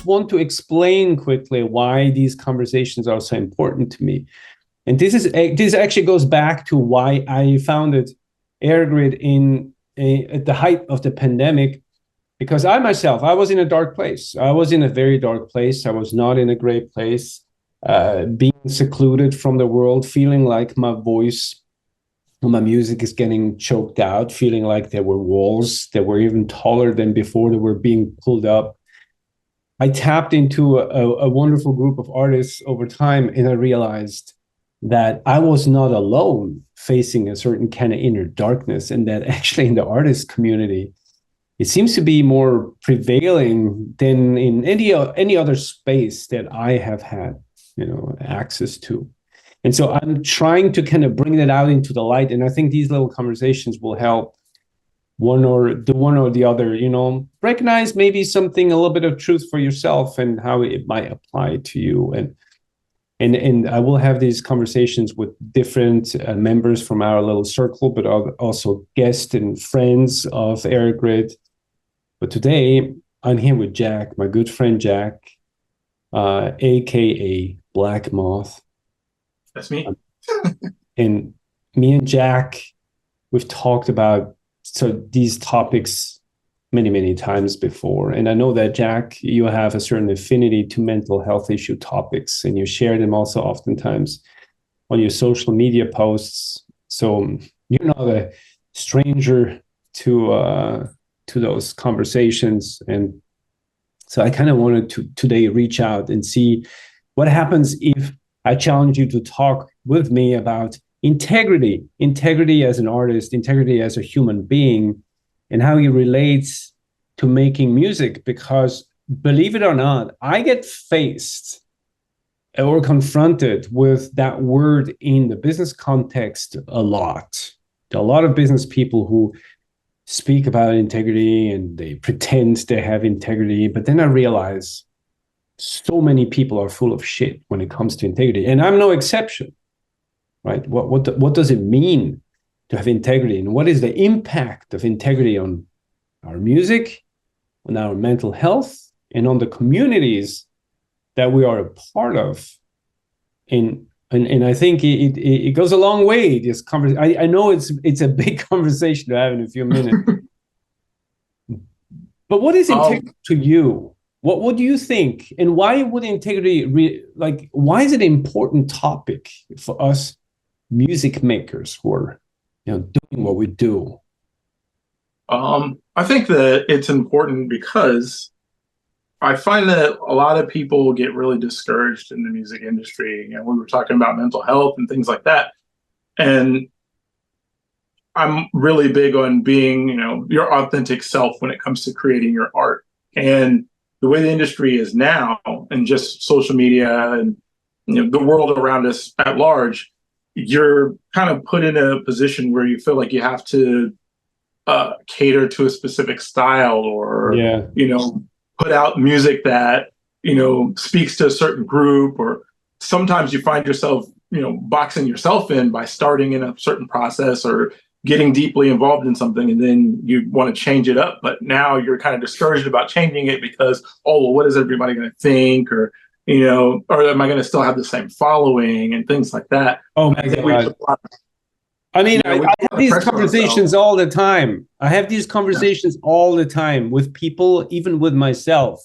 want to explain quickly why these conversations are so important to me. And this actually goes back to why I founded Errorgrid at the height of the pandemic, because I myself, I was in a dark place. I was in a very dark place. I was not in a great place, being secluded from the world, feeling like my voice, my music is getting choked out, feeling like there were walls that were even taller than before that were being pulled up. I tapped into a wonderful group of artists over time, and I realized that I was not alone facing a certain kind of inner darkness, and that actually in the artist community, it seems to be more prevailing than in any other space that I have had, access to. And so I'm trying to kind of bring that out into the light, and I think these little conversations will help one or the other, recognize maybe something, a little bit of truth for yourself and how it might apply to you. And I will have these conversations with different members from our little circle, but also guests and friends of Errorgrid. But today I'm here with Jack, my good friend Jack, aka Blakmoth. That's me. And me and Jack, we've talked about these topics many, many times before. And I know that, Jack, you have a certain affinity to mental health issue topics, and you share them also oftentimes on your social media posts. So you're not a stranger to those conversations. And so I kind of wanted to today reach out and see what happens if I challenge you to talk with me about integrity as an artist, integrity as a human being, and how it relates to making music. Because believe it or not, I get faced or confronted with that word in the business context a lot. There are a lot of business people who speak about integrity and they pretend they have integrity, but then I realize so many people are full of shit when it comes to integrity, and I'm no exception. Right? What does it mean to have integrity, and what is the impact of integrity on our music, on our mental health, and on the communities that we are a part of? And I think it goes a long way. This conversation, I know it's a big conversation to have in a few minutes. But what is integrity to you? What do you think, and why would integrity why is it an important topic for us music makers who are doing what we do? I think that it's important because I find that a lot of people get really discouraged in the music industry. We were talking about mental health and things like that. And I'm really big on being, your authentic self when it comes to creating your art. And the way the industry is now, and just social media and the world around us at large, you're kind of put in a position where you feel like you have to cater to a specific style, or put out music that speaks to a certain group. Or sometimes you find yourself boxing yourself in by starting in a certain process or getting deeply involved in something, and then you want to change it up, but now you're kind of discouraged about changing it because, what is everybody going to think? Or or am I going to still have the same following and things like that? Oh my God. I have these conversations all the time. I have these conversations all the time with people, even with myself.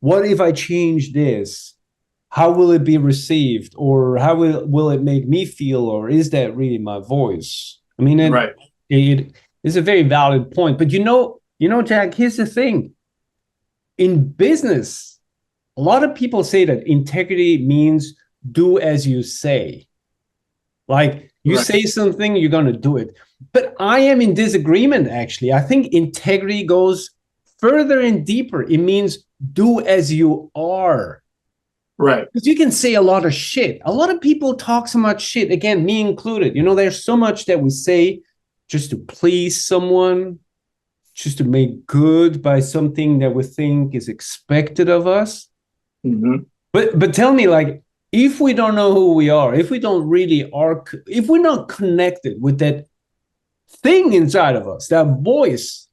What if I change this? How will it be received? Or how will it make me feel? Or is that really my voice? I mean, it is a very valid point. But Jack, here's the thing. In business, a lot of people say that integrity means do as you say. Like you say something, you're going to do it. But I am in disagreement, actually. I think integrity goes further and deeper. It means do as you are. Right. Because you can say a lot of shit. A lot of people talk so much shit, again, me included. There's so much that we say just to please someone, just to make good by something that we think is expected of us. Mm-hmm. But tell me, if we don't know who we are, if we don't really are, if we're not connected with that thing inside of us, that voice,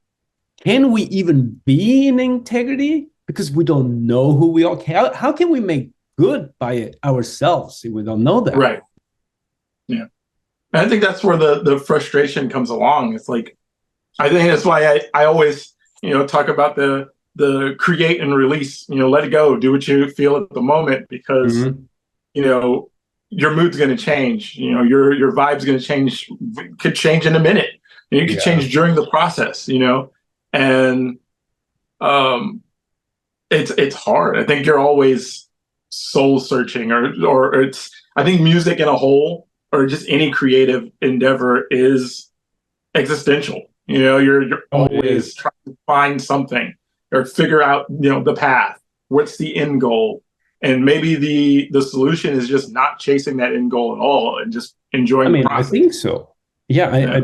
can we even be in integrity? because we don't know who we are. How can we make good by it ourselves if we don't know that? Right. Yeah. And I think that's where the frustration comes along. It's like, I think that's why I always, talk about the create and release, let it go, do what you feel at the moment, because, your mood's going to change, your vibe's going to change, could change in a minute. You could change during the process, and it's hard. I think you're always soul searching, or it's, I think music in a whole, or just any creative endeavor, is existential. You're always trying to find something or figure out, the path. What's the end goal? And maybe the solution is just not chasing that end goal at all and just enjoying the process. I think so. Yeah.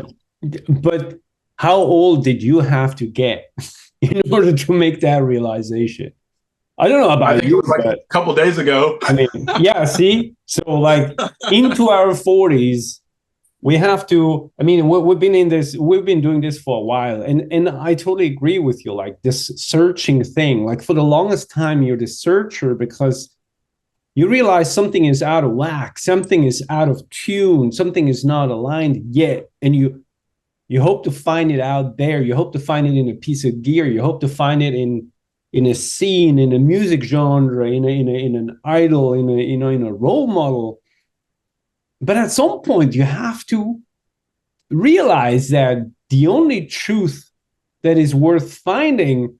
But how old did you have to get in order to make that realization? I don't know about you. It was like a couple days ago. See? So like into our 40s, we have to, we've been doing this for a while. And I totally agree with you. Like this searching thing, like for the longest time, you're the searcher because you realize something is out of whack, something is out of tune, something is not aligned yet. And you hope to find it out there. You hope to find it in a piece of gear. You hope to find it in a scene, in a music genre, in an idol, in a role model. But at some point, you have to realize that the only truth that is worth finding,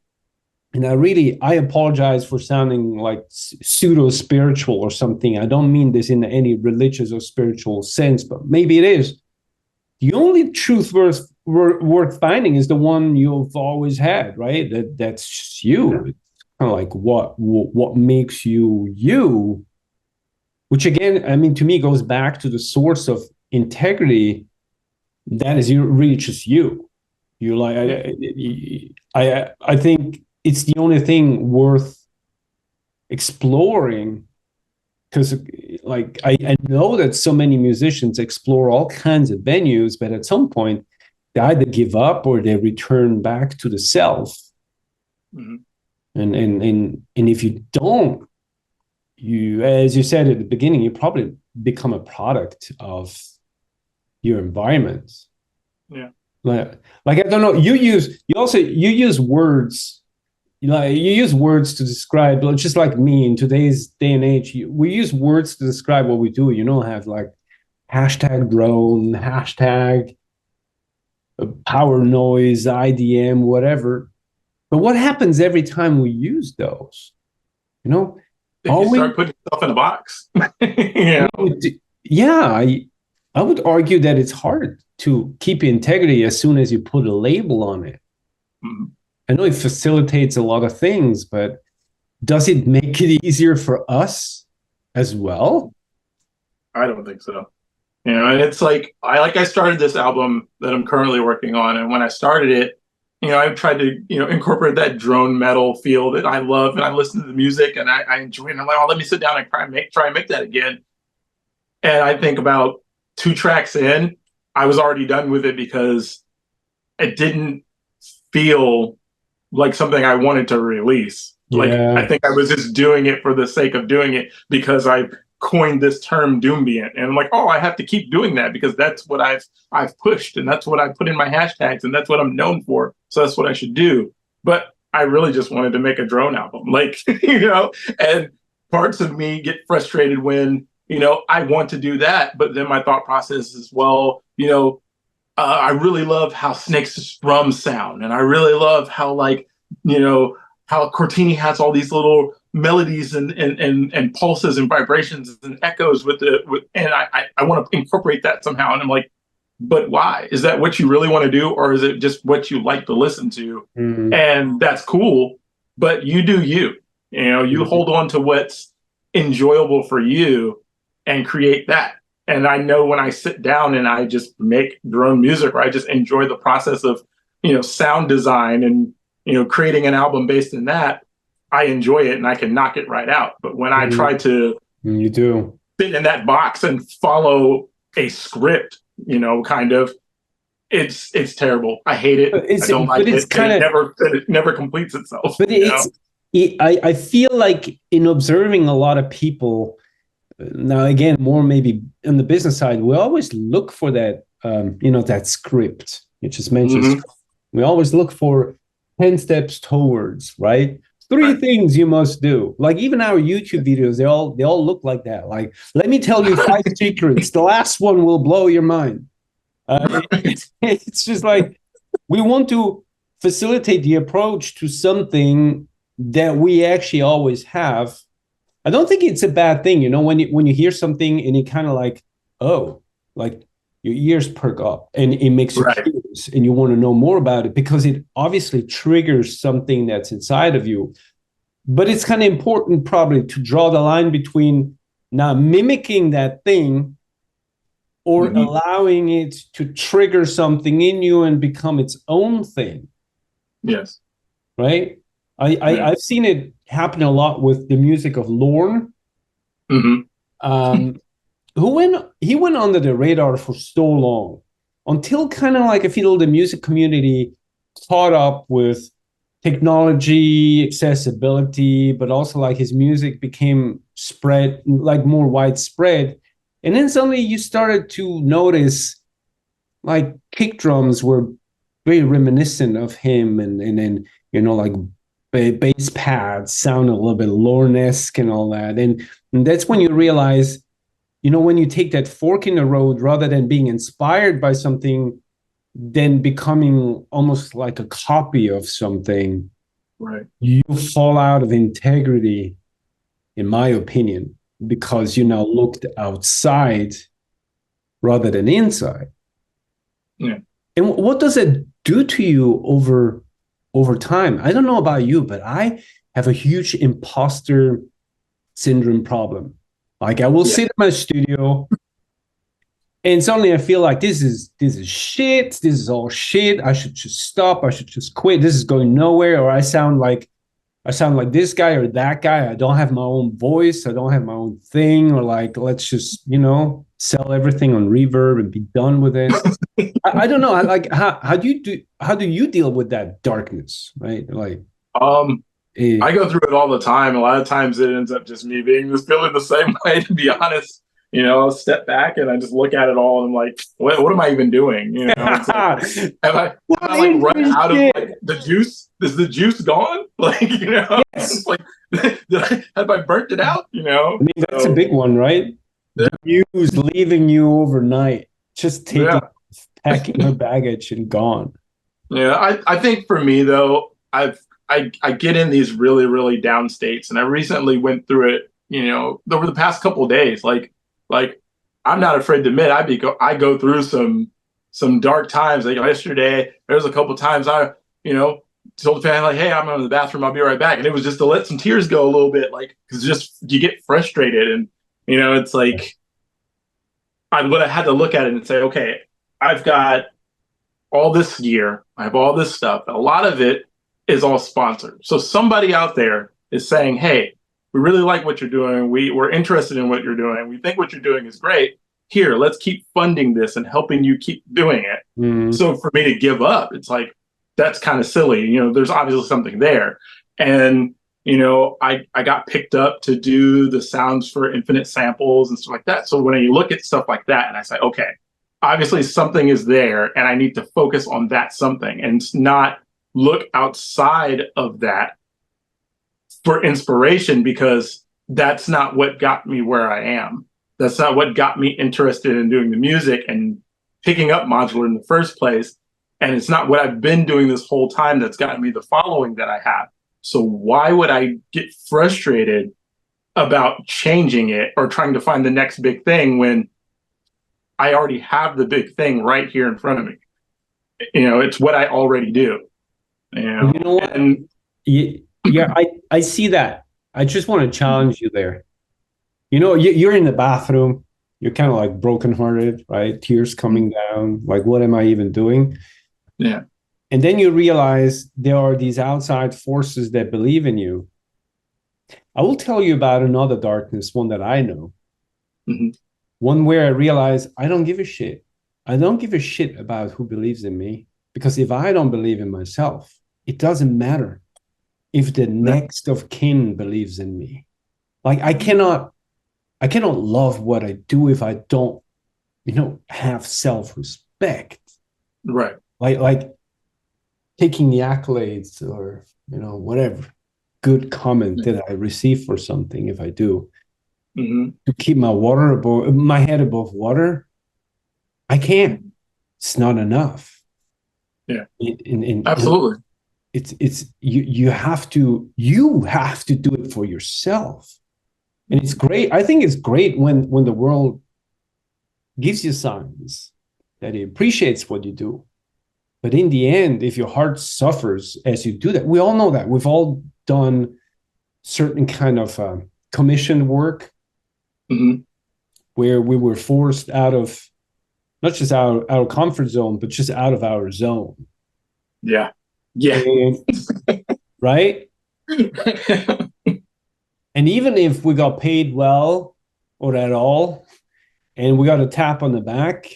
and I apologize for sounding like pseudo-spiritual or something. I don't mean this in any religious or spiritual sense, but maybe it is. The only truth worth finding is the one you've always had, right? That's you. Yeah. It's kind of like what makes you you. Which again, to me, goes back to the source of integrity. That is really just you. You're like, I think it's the only thing worth exploring, because like I know that so many musicians explore all kinds of venues, but at some point they either give up or they return back to the self. Mm-hmm. And if you don't, as you said at the beginning, you probably become a product of your environment. Yeah. Like I don't know. You use words. You use words to describe. Just like me in today's day and age, we use words to describe what we do. Have like hashtag drone, hashtag power noise, IDM, whatever. But what happens every time we use those? You start putting stuff in a box. I would argue that it's hard to keep integrity as soon as you put a label on it. Mm-hmm. I know it facilitates a lot of things, but does it make it easier for us as well? I don't think so. And it's like I started this album that I'm currently working on, and when I started it, I've tried to, incorporate that drone metal feel that I love, and I listen to the music and I enjoy it. And I'm like, let me sit down and try and make that again. And I think about 2 tracks in, I was already done with it because it didn't feel like something I wanted to release. Like, I think I was just doing it for the sake of doing it because I've coined this term doombient, and I'm like, I have to keep doing that because that's what I've pushed, and that's what I put in my hashtags, and that's what I'm known for, so that's what I should do. But I really just wanted to make a drone album, and parts of me get frustrated when I want to do that, but then my thought process is, I really love how Snake's drums sound, and I really love how how Cortini has all these little melodies and pulses and vibrations and echoes and I want to incorporate that somehow. And I'm like, but why? Is that what you really want to do, or is it just what you like to listen to? Mm-hmm. And that's cool, but you do you. You hold on to what's enjoyable for you and create that. And I know when I sit down and I just make drone music, or I just enjoy the process of sound design and creating an album based in that, I enjoy it and I can knock it right out. But when I try to fit in that box and follow a script, it's terrible. I hate it. I don't like it. It never completes itself. But I feel like in observing a lot of people, now again, more maybe on the business side, we always look for that, that script. You just mentioned Mm-hmm. script. We always look for 10 steps towards, right? Three Right. things you must do. Like even our YouTube videos, they all look like that. Like, let me tell you 5 secrets. The last one will blow your mind. It's just like we want to facilitate the approach to something that we actually always have. I don't think it's a bad thing, when you hear something and it kind of like, oh, like your ears perk up and it makes you Right. curious and you want to know more about it because it obviously triggers something that's inside of you. But it's kind of important probably to draw the line between not mimicking that thing or Mm-hmm. allowing it to trigger something in you and become its own thing, Yes. right? Yeah. I've seen it happen a lot with the music of Lorne, Mm-hmm. um, he went under the radar for so long until kind of like I feel the music community caught up with technology, accessibility, but also like his music became spread like more widespread. And then suddenly you started to notice like kick drums were very reminiscent of him and then like bass pads sound a little bit Lorne-esque and all that. And that's when you realize, when you take that fork in the road rather than being inspired by something, then becoming almost like a copy of something, Right. you fall out of integrity, in my opinion, because you now looked outside rather than inside. Yeah. And what does it do to you over time? I don't know about you, but I have a huge imposter syndrome problem. Like I will Yeah. sit in my studio and suddenly I feel like this is shit. This is all shit. I should just stop. I should just quit. This is going nowhere. Or I sound like this guy or that guy. I don't have my own voice. I don't have my own thing. Or like, let's just, sell everything on reverb and be done with it. I don't know. Like, how do you deal with that darkness, right? Like, Um, eh, I go through it all the time. A lot of times it ends up just me being just feeling the same way, to be honest. I'll step back and I just look at it all and I'm like, what am I even doing? It's like, have I, have what I are like you run doing? out of Shit? like the juice? Is the juice gone? Like, it's Yes. like, have I burnt it out? I mean, that's a So, big one, right? yeah, The news leaving you overnight, just taking, yeah. packing her baggage and gone. Yeah, I think for me though, I get in these really, really down states, and I recently went through it, over the past couple of days. Like I'm not afraid to admit I go through some dark times. Like yesterday, there was a couple of times I, told the family like, hey, I'm in the bathroom, I'll be right back. And it was just to let some tears go a little bit, like, because just you get frustrated and it's like I would have had to look at it and say, okay, I've got all this gear. I have all this stuff. A lot of it is all sponsored. So somebody out there is saying, hey, we really like what you're doing. We're interested in what you're doing. We think what you're doing is great. Here, let's keep funding this and helping you keep doing it. Mm. So for me to give up, it's like, that's kind of silly. There's obviously something there. And, I got picked up to do the sounds for infinite samples and stuff like that. So when you look at stuff like that and I say, okay, obviously something is there and I need to focus on that something and not look outside of that for inspiration, because that's not what got me where I am. That's not what got me interested in doing the music and picking up modular in the first place. And it's not what I've been doing this whole time that's gotten me the following that I have. So why would I get frustrated about changing it or trying to find the next big thing when I already have the big thing right here in front of me? It's what I already do. You know what? And Yeah, I see that. I just want to challenge you there. You're in the bathroom. You're kind of like brokenhearted, right? Tears coming down. Like, what am I even doing? yeah, And then you realize there are these outside forces that believe in you. I will tell you about another darkness, one that I know. mm-hmm. One where I realize I don't give a shit. I don't give a shit about who believes in me because if I don't believe in myself, it doesn't matter. if the next of kin believes in me. Like I cannot love what I do if I don't, have self-respect. Right. Like taking the accolades or, whatever good comment that I receive for something, if I do, Mm-hmm. to keep my head above water, I can't. It's not enough. Yeah. In Absolutely. it's you have to do it for yourself. And it's great. I think it's great when the world gives you signs that it appreciates what you do. But in the end, if your heart suffers as you do that, we all know that. We've all done certain kind of commissioned work Mm-hmm. where we were forced out of not just our comfort zone, but just out of our zone. Yeah. Yeah. And, right? And even if we got paid well or at all, and we got a tap on the back,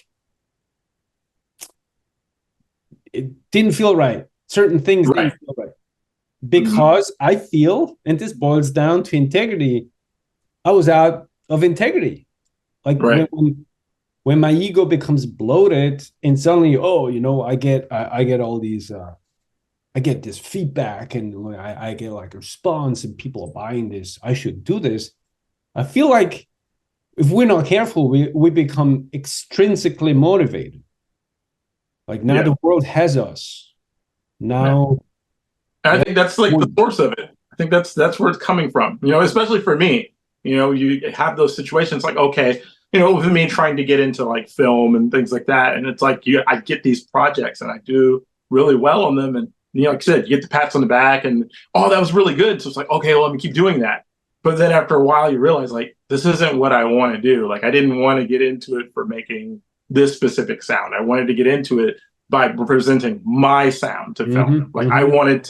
it didn't feel right. Certain things Right. didn't feel right. Mm-hmm. Because I feel, and this boils down to integrity, I was out of integrity. Like Right. when my ego becomes bloated and suddenly, I get all these I get this feedback and I get like a response and people are buying this, I should do this. I feel like if we're not careful, we become extrinsically motivated. Like now Yeah. the world has us. Yeah. Now And I think that's like the we're- source of it. I think that's where it's coming from. Especially for me. You have those situations like, okay, with me trying to get into like film and things like that, and it's like I get these projects and I do really well on them, and like I said, you get the pats on the back, and oh, that was really good. So it's like, okay, well, let me keep doing that. But then after a while, you realize like this isn't what I want to do. Like I didn't want to get into it for making this specific sound. I wanted to get into it by presenting my sound to film. Mhm, Like I mhm. wanted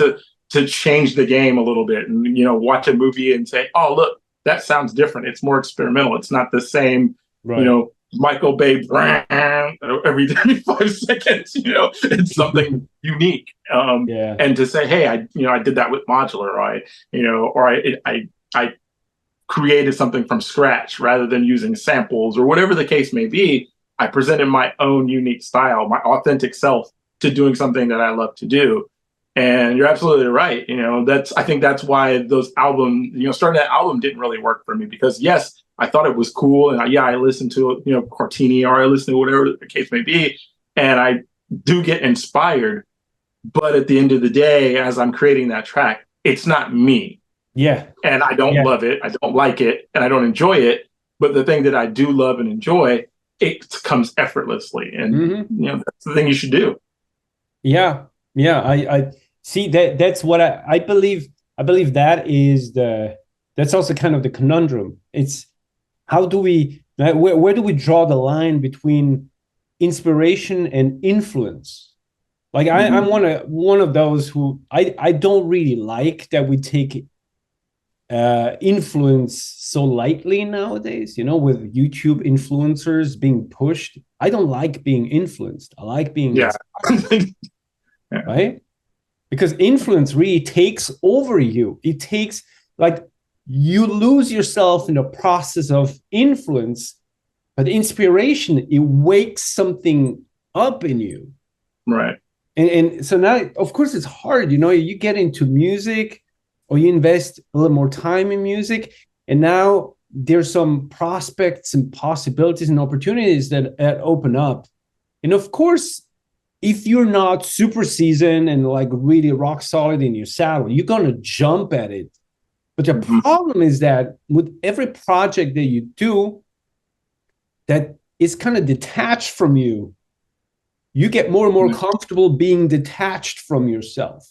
to change the game a little bit and watch a movie and say, oh look, that sounds different. It's more experimental. It's not the same, Right. Michael Bay every 5 seconds. It's something unique. Yeah. And to say, hey, I did that with modular, or I created something from scratch rather than using samples or whatever the case may be. I presented my own unique style, my authentic self to doing something that I love to do. And you're absolutely right. I think that's why those albums, starting that album didn't really work for me because yes, I thought it was cool. And I listened to, Cortini or I listened to whatever the case may be. And I do get inspired. But at the end of the day, as I'm creating that track, it's not me. Yeah. And I don't Yeah. love it. I don't like it and I don't enjoy it. But the thing that I do love and enjoy, it comes effortlessly. And, Mhm. that's the thing you should do. Yeah. Yeah. I see that's what I believe. I believe that's also kind of the conundrum. It's how do we where do we draw the line between inspiration and influence? Like I'm Mm-hmm. one of those who I don't really like that we take influence so lightly nowadays, with YouTube influencers being pushed. I don't like being influenced. I like being Yeah. inspired, Yeah. right? Because influence really takes over you. It takes, like, you lose yourself in the process of influence, but inspiration, it wakes something up in you. Right. And so now, of course, it's hard. You get into music or you invest a little more time in music, and now there's some prospects and possibilities and opportunities that open up. And of course, if you're not super seasoned and like really rock solid in your saddle, you're going to jump at it. But the Mm-hmm. problem is that with every project that you do that is kind of detached from you, you get more and more comfortable being detached from yourself.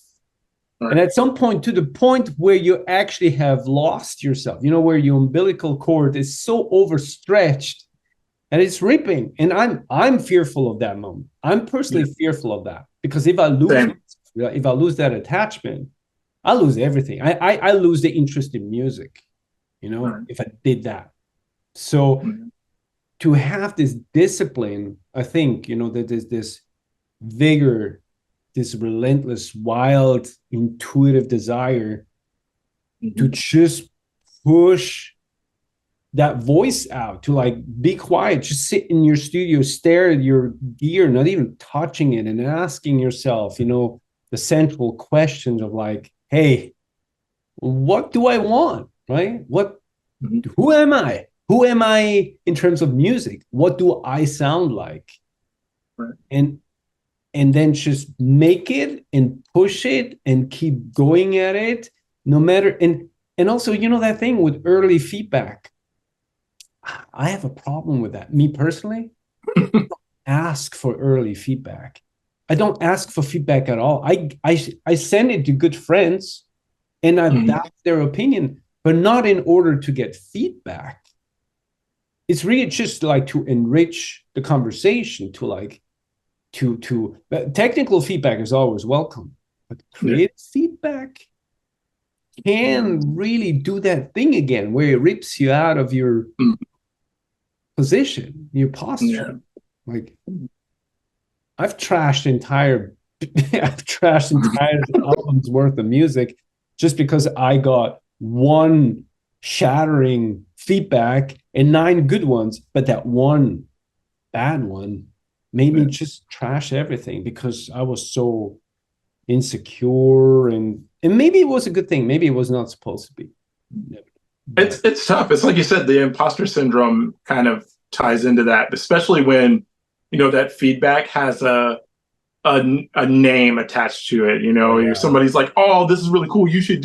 Right. And at some point, to the point where you actually have lost yourself, where your umbilical cord is so overstretched and it's ripping. And I'm fearful of that moment. I'm personally fearful of that because if I lose that attachment, I lose everything. I lose the interest in music, Right. if I did that. So Mm-hmm. to have this discipline, I think, that there's this vigor this relentless, wild, intuitive desire to just push that voice out, to like be quiet, just sit in your studio, stare at your gear, not even touching it, and asking yourself, the central questions of like, hey, what do I want? Right? Who am I? Who am I in terms of music? What do I sound like? Right. And then just make it and push it and keep going at it, no matter. And also, that thing with early feedback, I have a problem with that. Me personally, I don't ask for early feedback. I don't ask for feedback at all. I send it to good friends, and that's their opinion, but not in order to get feedback. It's really just like to enrich the conversation, to like to technical feedback is always welcome, but creative feedback can really do that thing again where it rips you out of your position, your posture. Like I've trashed entire albums worth of music just because I got one shattering feedback and 9 good ones, but that one bad one made me just trash everything because I was so insecure, and maybe it was a good thing, maybe it was not supposed to be. But it's tough. It's like you said, the imposter syndrome kind of ties into that, especially when that feedback has a name attached to it. Somebody's like, oh, this is really cool, you should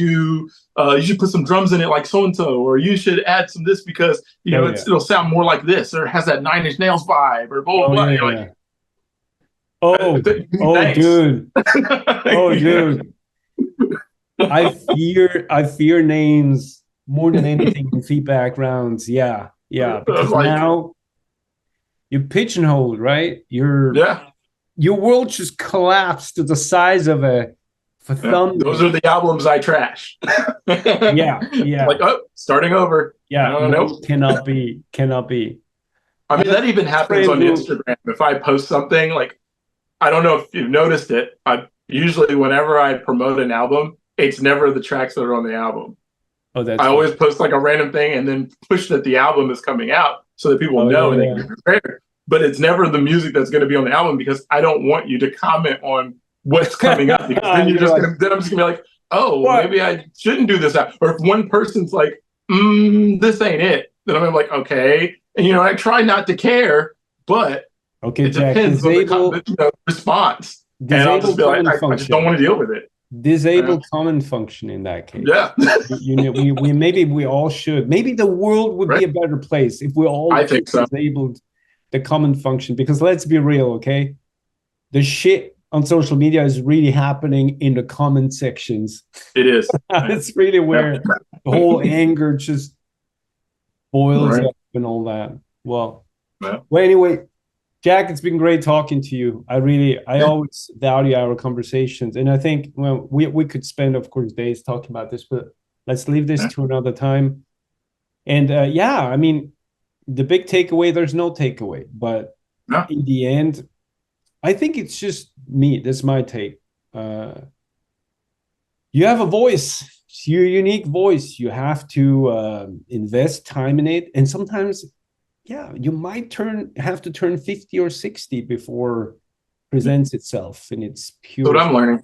put some drums in it like so and so, or you should add some this because it'll sound more like this, or it has that Nine Inch Nails vibe, or blah blah blah. Like, oh dude, dude, I fear names more than anything in feedback rounds. Because like, now you pigeonholed, right? Your world just collapsed to the size of a thumb. Those are the albums I trash. Like, starting over. I don't know. Cannot be. I mean, that even happens on Instagram. If I post something, like, I don't know if you've noticed it, usually whenever I promote an album, it's never the tracks that are on the album. I always post like a random thing and then push that the album is coming out so that people know and they can be prepared. But it's never the music that's going to be on the album, because I don't want you to comment on what's coming up, because then I'm just going to be like, oh, maybe I shouldn't do this now. Or if one person's like, this ain't it, then I'm like, okay. And I try not to care, but it depends on the response. And I'll just be like, I just don't want to deal with it. Disable common function in that case. We all should. Maybe the world would be a better place if we all disabled the common function, because let's be real, okay? The shit on social media is really happening in the comment sections. It is. It's really where the whole anger just boils up and all that. Well, anyway, Jack, it's been great talking to you. I always value our conversations, and I think we could spend, of course, days talking about this, but let's leave this to another time. And I mean, the big takeaway, there's no takeaway, but in the end, I think it's just me. This is my take. You have a voice. It's your unique voice. You have to invest time in it, and sometimes you might have to turn 50 or 60 before it presents itself in its pure. That's what I'm learning.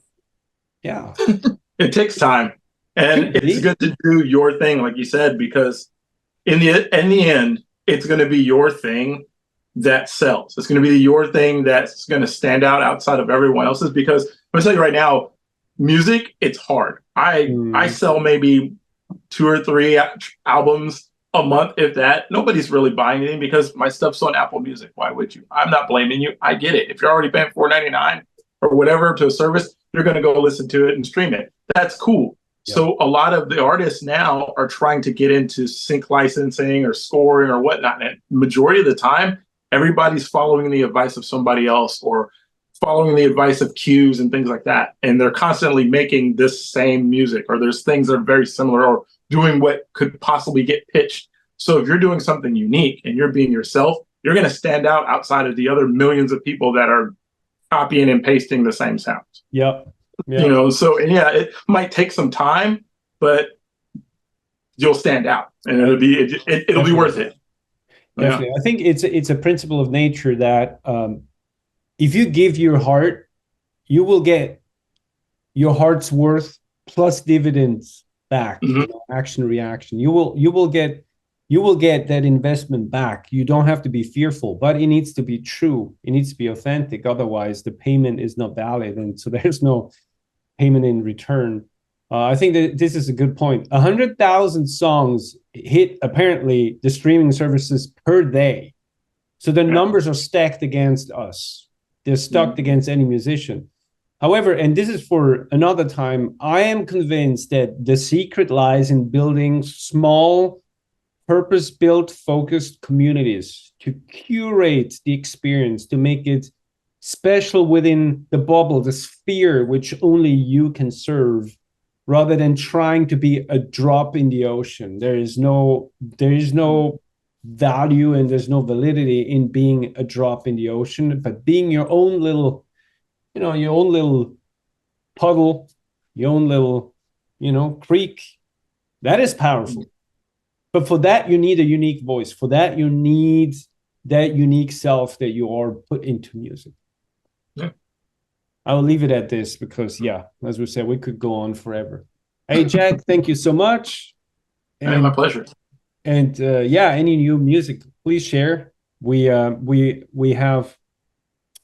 Yeah. It takes time. And it's good to do your thing, like you said, because in the end, it's going to be your thing that sells. It's going to be your thing that's going to stand out outside of everyone else's, because I'm going to tell you right now, music, it's hard. I sell maybe 2 or 3 albums a month, if that. Nobody's really buying anything because my stuff's on Apple Music. Why would you? I'm not blaming you. I get it. If you're already paying $4.99 or whatever to a service, you're going to go listen to it and stream it. That's cool. Yeah. So a lot of the artists now are trying to get into sync licensing or scoring or whatnot. And majority of the time, everybody's following the advice of somebody else or following the advice of cues and things like that. And they're constantly making this same music, or there's things that are very similar, or doing what could possibly get pitched. So if you're doing something unique and you're being yourself, you're going to stand out outside of the other millions of people that are copying and pasting the same sounds. Yep. You know, so yeah, it might take some time, but you'll stand out, and it'll be worth it. Definitely. Yeah. I think it's a principle of nature that if you give your heart, you will get your heart's worth plus dividends back. Mm-hmm. You know, action reaction. You will get that investment back. You don't have to be fearful, but it needs to be true. It needs to be authentic. Otherwise, the payment is not valid, and so there's no payment in return. I think that this is a good point. 100,000 songs hit apparently the streaming services per day. So the numbers are stacked against us. They're stacked against any musician. However, and this is for another time, I am convinced that the secret lies in building small, purpose-built, focused communities to curate the experience, to make it special within the bubble, the sphere which only you can serve, rather than trying to be a drop in the ocean. There is no value and there's no validity in being a drop in the ocean, but being your own little, your own little puddle, your own little, creek. That is powerful. But for that, you need a unique voice. For that, you need that unique self that you are put into music. Yeah. I will leave it at this because, as we said, we could go on forever. Hey, Jack, thank you so much. And my pleasure. And any new music, please share. We have,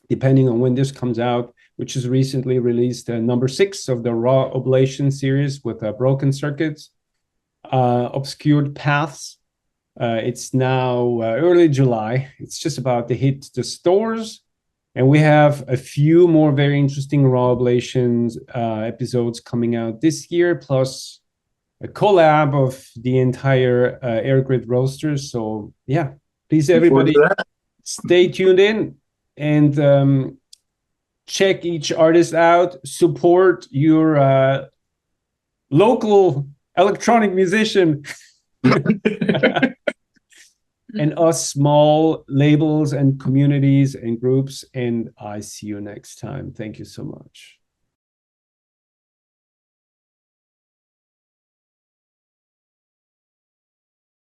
depending on when this comes out, which is recently released, number 6 of the Raw Oblation series with Broken Circuits, Obscured Paths. It's now early July. It's just about to hit the stores. And we have a few more very interesting Raw Oblations episodes coming out this year, plus a collab of the entire Errorgrid roster. So, please, everybody, stay tuned in and check each artist out. Support your local electronic musician. And us small labels and communities and groups. And I see you next time. Thank you so much.